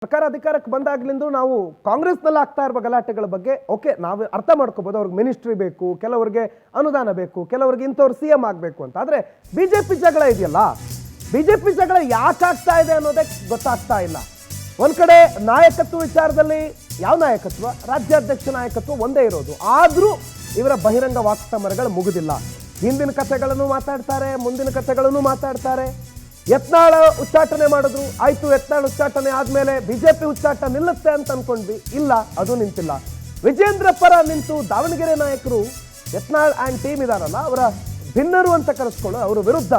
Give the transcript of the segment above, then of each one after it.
ಸರ್ಕಾರ ಅಧಿಕಾರಕ್ಕೆ ಬಂದಾಗ್ಲಿಂದ ನಾವು ಕಾಂಗ್ರೆಸ್ನಲ್ಲಿ ಆಗ್ತಾ ಇರುವ ಗಲಾಟೆಗಳ ಬಗ್ಗೆ ಓಕೆ ನಾವು ಅರ್ಥ ಮಾಡ್ಕೋಬಹುದು. ಅವ್ರಿಗೆ ಮಿನಿಸ್ಟ್ರಿ ಬೇಕು, ಕೆಲವರಿಗೆ ಅನುದಾನ ಬೇಕು, ಕೆಲವರಿಗೆ ಇಂಥವ್ರು CM ಆಗಬೇಕು ಅಂತ. ಆದರೆ ಬಿಜೆಪಿ ಜಗಳ ಇದೆಯಲ್ಲ, ಬಿಜೆಪಿ ಜಗಳ ಯಾಕೆ ಆಗ್ತಾ ಇದೆ ಅನ್ನೋದೇ ಗೊತ್ತಾಗ್ತಾ ಇಲ್ಲ. ಒಂದ್ ಕಡೆ ನಾಯಕತ್ವ ವಿಚಾರದಲ್ಲಿ ಯಾವ ನಾಯಕತ್ವ, ರಾಜ್ಯಾಧ್ಯಕ್ಷ ನಾಯಕತ್ವ ಒಂದೇ ಇರೋದು. ಆದರೂ ಇವರ ಬಹಿರಂಗ ವಾಕ್ಸಮರಗಳು ಮುಗುದಿಲ್ಲ. ಹಿಂದಿನ ಕಥೆಗಳನ್ನು ಮಾತಾಡ್ತಾರೆ, ಮುಂದಿನ ಕಥೆಗಳನ್ನು ಮಾತಾಡ್ತಾರೆ. ಯತ್ನಾಳ ಉಚ್ಚಾಟನೆ ಮಾಡಿದ್ರು, ಆಯ್ತು ಯತ್ನಾಳ್ ಉಚ್ಚಾಟನೆ ಆದ್ಮೇಲೆ ಬಿಜೆಪಿ ಉಚ್ಚಾಟ ನಿಲ್ಲುತ್ತೆ ಅಂತ ಅನ್ಕೊಂಡ್ವಿ. ಇಲ್ಲ, ಅದು ನಿಂತಿಲ್ಲ. ವಿಜೇಂದ್ರ ಪರ ನಿಂತು ದಾವಣಗೆರೆ ನಾಯಕರು ಯತ್ನಾಳ್ ಆ್ಯಂಡ್ ಟೀಮ್ ಇದಾರಲ್ಲ, ಅವರ ಭಿನ್ನರು ಅಂತ ಕರೆಸ್ಕೊಳ್ಳೋ ಅವರ ವಿರುದ್ಧ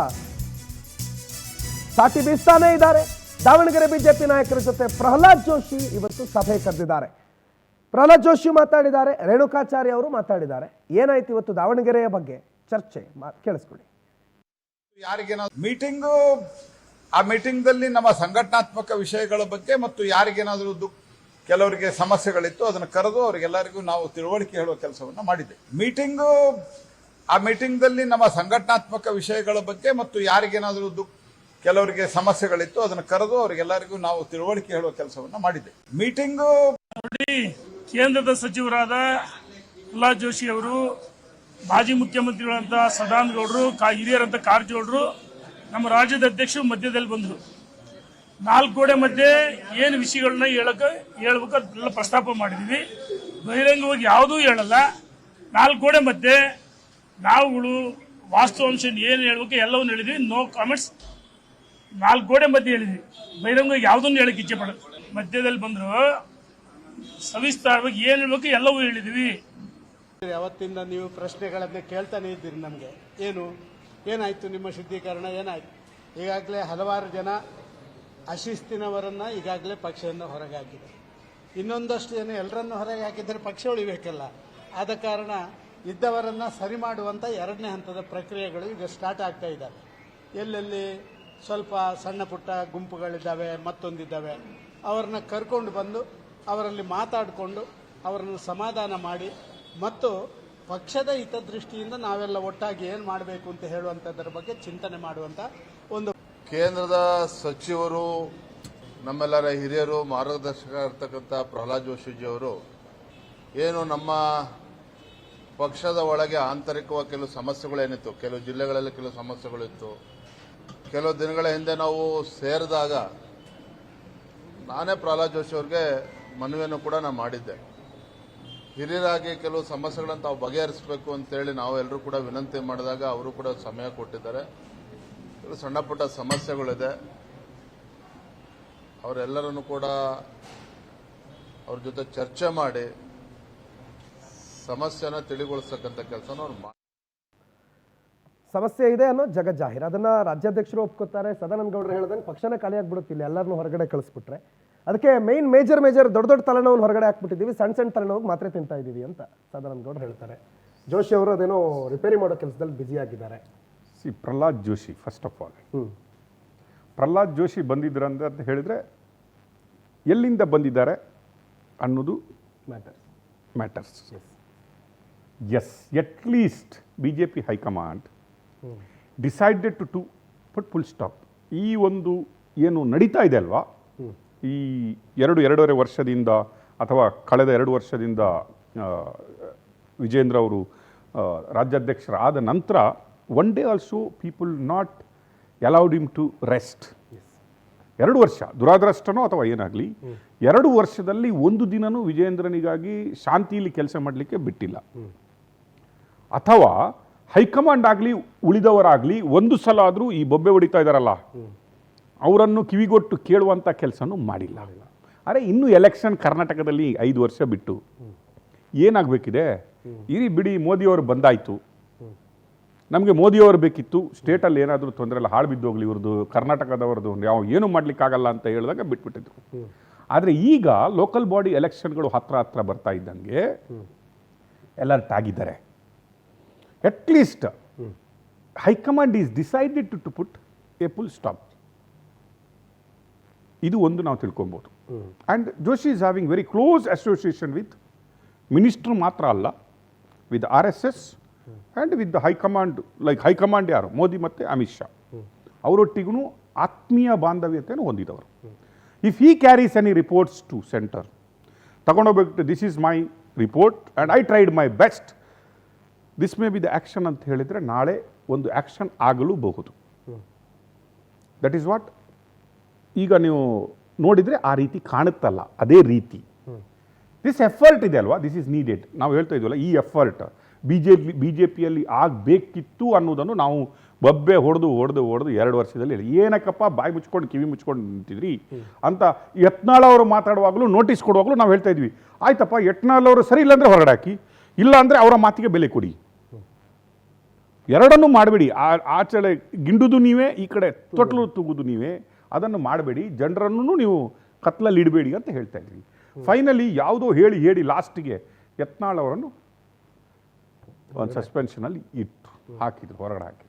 ಸಾಟಿ ಬೀಸ್ತಾನೇ ಇದ್ದಾರೆ. ದಾವಣಗೆರೆ ಬಿಜೆಪಿ ನಾಯಕರ ಜೊತೆ ಪ್ರಹ್ಲಾದ್ ಜೋಶಿ ಇವತ್ತು ಸಭೆ ಕರೆದಿದ್ದಾರೆ. ಪ್ರಹ್ಲಾದ್ ಜೋಶಿ ಮಾತಾಡಿದ್ದಾರೆ, ರೇಣುಕಾಚಾರ್ಯ ಅವರು ಮಾತಾಡಿದ್ದಾರೆ. ಏನಾಯ್ತು ಇವತ್ತು ದಾವಣಗೆರೆಯ ಬಗ್ಗೆ ಚರ್ಚೆ ಕೇಳಿಸ್ಕೊಳ್ಳಿ. ಮೀಟಿಂಗು, ಆ ಮೀಟಿಂಗ್ ದಲ್ಲಿ ನಮ್ಮ ಸಂಘಟನಾತ್ಮಕ ವಿಷಯಗಳ ಬಗ್ಗೆ ಮತ್ತು ಯಾರಿಗೇನಾದರೂ ಕೆಲವರಿಗೆ ಸಮಸ್ಯೆಗಳಿತ್ತು ಅದನ್ನು ಕರೆದು ಅವರಿಗೆಲ್ಲರಿಗೂ ನಾವು ತಿಳುವಳಿಕೆ ಹೇಳುವ ಕೆಲಸವನ್ನ ಮಾಡಿದೆ. ಮೀಟಿಂಗು, ಆ ಮೀಟಿಂಗ್ ದಲ್ಲಿ ನಮ್ಮ ಸಂಘಟನಾತ್ಮಕ ವಿಷಯಗಳ ಬಗ್ಗೆ ಮತ್ತು ಯಾರಿಗೇನಾದರೂ ಕೆಲವರಿಗೆ ಸಮಸ್ಯೆಗಳಿತ್ತು ಅದನ್ನು ಕರೆದು ಅವರಿಗೆಲ್ಲರಿಗೂ ನಾವು ತಿಳುವಳಿಕೆ ಹೇಳುವ ಕೆಲಸವನ್ನ ಮಾಡಿದೆ. ಮೀಟಿಂಗು ನೋಡಿ, ಕೇಂದ್ರದ ಸಚಿವರಾದ ಪ್ರಹ್ಲಾದ್ ಜೋಶಿ ಅವರು, ಮಾಜಿ ಮುಖ್ಯಮಂತ್ರಿಗಳಂತ ಸದಾನಂದ ಗೌಡರು, ಹಿರಿಯರಂತ ಕಾರಜೋಳರು, ನಮ್ಮ ರಾಜ್ಯದ ಅಧ್ಯಕ್ಷರು ಮಧ್ಯದಲ್ಲಿ ಬಂದರು. ನಾಲ್ಕು ಗೋಡೆ ಮಧ್ಯೆ ಏನು ವಿಷಯಗಳನ್ನ ಹೇಳ್ಬೇಕು ಅದೆಲ್ಲ ಪ್ರಸ್ತಾಪ ಮಾಡಿದ್ವಿ. ಬಹಿರಂಗವಾಗಿ ಯಾವುದೂ ಹೇಳಲ್ಲ. ನಾಲ್ಕು ಗೋಡೆ ಮಧ್ಯೆ ನಾವುಗಳು ವಾಸ್ತವಾಂಶ ಏನು ಹೇಳ್ಬೇಕು ಎಲ್ಲವನ್ನೂ ಹೇಳಿದ್ವಿ. No comments. ನಾಲ್ಕು ಗೋಡೆ ಮಧ್ಯೆ ಹೇಳಿದ್ವಿ, ಬಹಿರಂಗವಾಗಿ ಯಾವುದನ್ನು ಹೇಳಕ್ಕೆ ಇಚ್ಛೆ ಪಡೋದು. ಮಧ್ಯದಲ್ಲಿ ಬಂದರು, ಸವಿಸ್ತಾರವಾಗಿ ಏನು ಹೇಳ್ಬೇಕು ಎಲ್ಲವೂ ಹೇಳಿದ್ವಿ. ಯಾವತ್ತಿಂದ ನೀವು ಪ್ರಶ್ನೆಗಳನ್ನ ಕೇಳ್ತಾನೆ ಇದ್ದೀರಿ. ನಮಗೆ ಏನಾಯ್ತು ನಿಮ್ಮ ಶುದ್ಧೀಕರಣ ಏನಾಯ್ತು? ಈಗಾಗಲೇ ಹಲವಾರು ಜನ ಅಶಿಸ್ತಿನವರನ್ನ ಈಗಾಗಲೇ ಪಕ್ಷದಿಂದ ಹೊರಗೆ ಹಾಕಿದ್ದಾರೆ. ಇನ್ನೊಂದಷ್ಟು ಜನ ಎಲ್ಲರನ್ನು ಹೊರಗೆ ಹಾಕಿದರೆ ಪಕ್ಷ ಉಳಿಬೇಕಲ್ಲ. ಆದ ಕಾರಣ ಇದ್ದವರನ್ನ ಸರಿ ಮಾಡುವಂಥ ಎರಡನೇ ಹಂತದ ಪ್ರಕ್ರಿಯೆಗಳು ಈಗ ಸ್ಟಾರ್ಟ್ ಆಗ್ತಾ ಇದ್ದಾವೆ. ಎಲ್ಲೆಲ್ಲಿ ಸ್ವಲ್ಪ ಸಣ್ಣ ಪುಟ್ಟ ಗುಂಪುಗಳಿದ್ದಾವೆ, ಮತ್ತೊಂದಿದ್ದಾವೆ, ಅವರನ್ನ ಕರ್ಕೊಂಡು ಬಂದು ಅವರಲ್ಲಿ ಮಾತಾಡಿಕೊಂಡು ಅವರನ್ನು ಸಮಾಧಾನ ಮಾಡಿ ಮತ್ತು ಪಕ್ಷದ ಹಿತದೃಷ್ಟಿಯಿಂದ ನಾವೆಲ್ಲ ಒಟ್ಟಾಗಿ ಏನು ಮಾಡಬೇಕು ಅಂತ ಹೇಳುವಂಥದ್ರ ಬಗ್ಗೆ ಚಿಂತನೆ ಮಾಡುವಂಥ ಒಂದು. ಕೇಂದ್ರದ ಸಚಿವರು, ನಮ್ಮೆಲ್ಲರ ಹಿರಿಯರು, ಮಾರ್ಗದರ್ಶಕ ಇರ್ತಕ್ಕಂಥ ಪ್ರಹ್ಲಾದ್ ಜೋಶಿಜಿ ಅವರು ಏನು ನಮ್ಮ ಪಕ್ಷದ ಒಳಗೆ ಆಂತರಿಕವಾಗಿ ಕೆಲವು ಸಮಸ್ಯೆಗಳೇನಿತ್ತು, ಕೆಲವು ಜಿಲ್ಲೆಗಳಲ್ಲಿ ಕೆಲವು ಸಮಸ್ಯೆಗಳಿತ್ತು. ಕೆಲವು ದಿನಗಳ ಹಿಂದೆ ನಾವು ಸೇರಿದಾಗ ನಾನೇ ಪ್ರಹ್ಲಾದ್ ಜೋಶಿ ಅವ್ರಿಗೆ ಮನವಿಯನ್ನು ಕೂಡ ನಾನು ಮಾಡಿದ್ದೆ. ಹಿರಿಯರಾಗಿ ಕೆಲವು ಸಮಸ್ಯೆಗಳನ್ನು ತಾವು ಬಗೆಹರಿಸಬೇಕು ಅಂತೇಳಿ ನಾವು ಎಲ್ಲರೂ ಕೂಡ ವಿನಂತಿ ಮಾಡಿದಾಗ ಅವರು ಕೂಡ ಸಮಯ ಕೊಟ್ಟಿದ್ದಾರೆ. ಕೆಲವು ಸಣ್ಣ ಪುಟ್ಟ ಸಮಸ್ಯೆಗಳಿದೆ, ಅವರೆಲ್ಲರನ್ನು ಕೂಡ ಅವ್ರ ಜೊತೆ ಚರ್ಚೆ ಮಾಡಿ ಸಮಸ್ಯೆನ ತಿಳಿಗೊಳಿಸ್ತಕ್ಕಂಥ ಕೆಲಸನ ಅವ್ರು ಮಾಡಿ. ಸಮಸ್ಯೆ ಇದೆ ಅನ್ನೋ ಜಗಜ್ಜಾಹಿರ್, ಅದನ್ನ ರಾಜ್ಯಾಧ್ಯಕ್ಷರು ಒಪ್ಕೋತಾರೆ. ಸದಾನಂದ ಗೌಡರು ಹೇಳ್ದಂಗೆ ಪಕ್ಷನೇ ಖಾಲಿ ಆಗ್ಬಿಡುತ್ತಿಲ್ಲ, ಎಲ್ಲರನ್ನೂ ಹೊರಗಡೆ ಕಳಿಸ್ಬಿಟ್ರೆ. ಅದಕ್ಕೆ ಮೇಜರ್ ದೊಡ್ಡ ತಲೆನೋವನ್ನು ಹೊರಗಡೆ ಹಾಕ್ಬಿಟ್ಟಿದ್ದೀವಿ, ಸಣ್ಣ ತಲೆನೋವು ಮಾತ್ರೆ ತಿಂತಾ ಇದ್ದೀವಿ ಅಂತ ಸದಾನಂದ ಗೌಡರು ಹೇಳ್ತಾರೆ. ಜೋಶಿ ಅವರು ಅದೇನೋ ರಿಪೇರಿ ಮಾಡೋ ಕೆಲಸದಲ್ಲಿ ಬ್ಯುಸಿ ಆಗಿದ್ದಾರೆ. Prahlad Joshi, first of all Prahlad Joshi ಬಂದಿದ್ರು ಅಂತ ಹೇಳಿದ್ರೆ ಎಲ್ಲಿಂದ ಬಂದಿದ್ದಾರೆ ಅನ್ನೋದು matters. Yes, at least BJP high command decided to put full stop. ಈ ಒಂದು ಏನು ನಡೀತಾ ಇದೆ ಅಲ್ವಾ, ಈ ಎರಡೂವರೆ ವರ್ಷದಿಂದ ಅಥವಾ ಕಳೆದ 2 ವರ್ಷದಿಂದ ವಿಜೇಂದ್ರ ಅವರು ರಾಜ್ಯಾಧ್ಯಕ್ಷರಾದ ನಂತರ one day also people not allowed him to rest. 2 ವರ್ಷ ದುರಾದೃಷ್ಟನೋ ಅಥವಾ ಏನಾಗಲಿ, 2 ವರ್ಷದಲ್ಲಿ ಒಂದು ದಿನನೂ ವಿಜೇಂದ್ರನಿಗಾಗಿ ಶಾಂತಿಯಲ್ಲಿ ಕೆಲಸ ಮಾಡಲಿಕ್ಕೆ ಬಿಟ್ಟಿಲ್ಲ. ಅಥವಾ ಹೈಕಮಾಂಡ್ ಆಗಲಿ ಉಳಿದವರಾಗಲಿ ಒಂದು ಸಲ ಆದರೂ ಈ ಬೊಬ್ಬೆ ಹೊಡಿತಾ ಇದ್ದಾರಲ್ಲ ಅವರನ್ನು ಕಿವಿಗೊಟ್ಟು ಕೇಳುವಂಥ ಕೆಲಸನೂ ಮಾಡಿಲ್ಲ. ಅರೆ ಇನ್ನೂ ಎಲೆಕ್ಷನ್ ಕರ್ನಾಟಕದಲ್ಲಿ 5 ವರ್ಷ ಬಿಟ್ಟು ಏನಾಗಬೇಕಿದೆ? ಇರಿ ಬಿಡಿ, ಮೋದಿಯವರು ಬಂದಾಯಿತು, ನಮಗೆ ಮೋದಿಯವರು ಬೇಕಿತ್ತು, ಸ್ಟೇಟಲ್ಲಿ ಏನಾದರೂ ತೊಂದರೆ ಇಲ್ಲ, ಹಾಳು ಬಿದ್ದೋಗ್ಲಿ ಇವ್ರದ್ದು, ಕರ್ನಾಟಕದವ್ರದ್ದು ಯಾವ ಏನೂ ಮಾಡಲಿಕ್ಕಾಗಲ್ಲ ಅಂತ ಹೇಳಿದಾಗ ಬಿಟ್ಬಿಟ್ಟಿದ್ರು. ಆದರೆ ಈಗ ಲೋಕಲ್ ಬಾಡಿ ಎಲೆಕ್ಷನ್ಗಳು ಹತ್ರ ಬರ್ತಾ ಇದ್ದಂಗೆ ಅಲರ್ಟ್ ಆಗಿದ್ದಾರೆ. At least high command is decided to put a full stop. ಇದು ಒಂದು ನಾವು ತಿಳ್ಕೊಬೋದು. And Joshi is having very close association with ಮಿನಿಸ್ಟ್ರು ಮಾತ್ರ ಅಲ್ಲ, with RSS and with the high command. Like high command ಯಾರು? ಮೋದಿ ಮತ್ತು ಅಮಿತ್ ಶಾ ಅವರೊಟ್ಟಿಗೂ ಆತ್ಮೀಯ ಬಾಂಧವ್ಯತೆಯನ್ನು ಹೊಂದಿದವರು. If he carries any reports to centre, ತಗೊಂಡೋಗ್ಬೇಕು, this is my report and I tried my best, this may be the action ಅಂತ ಹೇಳಿದರೆ ನಾಳೆ ಒಂದು ಆ್ಯಕ್ಷನ್ ಆಗಲೂಬಹುದು. ದಟ್ ಈಸ್ ವಾಟ್ ಈಗ ನೀವು ನೋಡಿದರೆ ಆ ರೀತಿ ಕಾಣುತ್ತಲ್ಲ, ಅದೇ ರೀತಿ ದಿಸ್ ಎಫರ್ಟ್ ಇದೆ ಅಲ್ವಾ, ದಿಸ್ ಈಸ್ ನೀಡೆಡ್. ನಾವು ಹೇಳ್ತಾ ಇದ್ವಲ್ಲ, ಈ ಎಫರ್ಟ್ ಬಿ ಜೆ ಪಿಯಲ್ಲಿ ಆಗಬೇಕಿತ್ತು ಅನ್ನೋದನ್ನು ನಾವು ಬಬ್ಬೆ ಹೊಡೆದು 2 ವರ್ಷದಲ್ಲಿ ಹೇಳಿ, ಏನಕ್ಕಪ್ಪ ಬಾಯಿ ಮುಚ್ಕೊಂಡು ಕಿವಿ ಮುಚ್ಕೊಂಡು ನಿಂತಿದ್ರಿ ಅಂತ ಯತ್ನಾಳ್ ಅವರು ಮಾತಾಡುವಾಗಲೂ ನೋಟಿಸ್ ಕೊಡುವಾಗಲೂ ನಾವು ಹೇಳ್ತಾ ಇದ್ವಿ, ಆಯ್ತಪ್ಪ ಯತ್ನಾಳ್ ಅವರು ಸರಿ ಇಲ್ಲ ಅಂದರೆ ಹೊರಗಡೆ ಹಾಕಿ, ಇಲ್ಲ ಅಂದರೆ ಅವರ ಮಾತಿಗೆ ಬೆಲೆ ಕೊಡಿ, ಎರಡನ್ನೂ ಮಾಡಬೇಡಿ. ಆಚೆ ಗಿಂಡುದು ನೀವೇ, ಈ ಕಡೆ ತೊಟ್ಲು ತೂಗುದು ನೀವೇ, ಅದನ್ನು ಮಾಡಬೇಡಿ, ಜನರನ್ನು ನೀವು ಕತ್ಲಲ್ಲಿ ಇಡಬೇಡಿ ಅಂತ ಹೇಳ್ತಾ ಇದ್ವಿ. ಫೈನಲಿ ಯಾವುದೋ ಹೇಳಿ ಲಾಸ್ಟಿಗೆ ಯತ್ನಾಳ್ ಅವರನ್ನು ಒಂದು ಸಸ್ಪೆನ್ಷನಲ್ಲಿ ಹಾಕಿದ್ರು, ಹೊರಗಡೆ ಹಾಕಿದ್ರು.